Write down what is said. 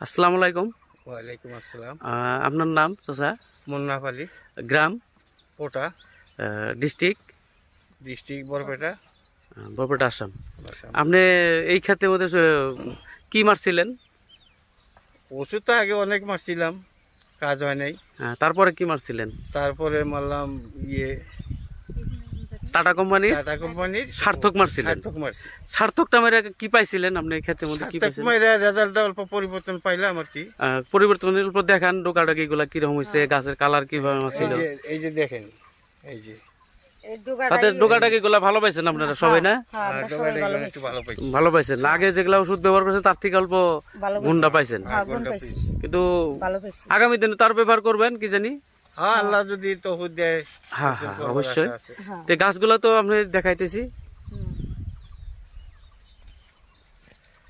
আসসালামু আলাইকুম। ওয়ালাইকুম আসসালাম। আপনার নাম চাচা? মুন্নাফ আলী, গ্রাম? কোটা, ডিস্ট্রিক্ট? ডিস্ট্রিক্ট বরপেটা, বরপেটা, আসাম। আসাম। আপনি এই ক্ষেত্রে মধ্যে কি মারছিলেন? ওষুধ তো আগে অনেক মারছিলাম, কাজ হয় নাই। তারপরে কি মারছিলেন? তারপরে মারলাম টাটা কোম্পানির টাটা কোম্পানির সার্থক মারছিলেন? সার্থক মারছি। সার্থকটা মেরে কি পাইছিলেন আপনি এই ক্ষেত্রের মধ্যে? কি সার্থক পাইছেন? মাইরা রেজাল্টটা অল্প পরিবর্তন পাইলাম আর কি। পরিবর্তনের উপর দেখান, ডোকাডাকি গুলা কিরকম হয়েছে, গাছের কালার কিভাবে ছিল? এই যে দেখেন, এই যে তাতে ডোকাডাকি গুলা ভালো পাইছেন আপনারা সবাই? না ডোকাটা একটু ভালো পাইছি। ভালো পাইছেন? আগে যেগুলা ওষুধ ব্যবহার করছেন তার থেকে অল্প গুন্ডা পাইছেন, গুণটা পেয়েছি। কিন্তু আগামী দিনে তার ব্যবহার করবেন কি জানি। হ্যাঁ, আল্লাহ যদি তৌফিক দেয়। হ্যাঁ হ্যাঁ, করবার অবশ্যই। আশা আছে। গাছগুলা তো আমরা দেখাইতেছি,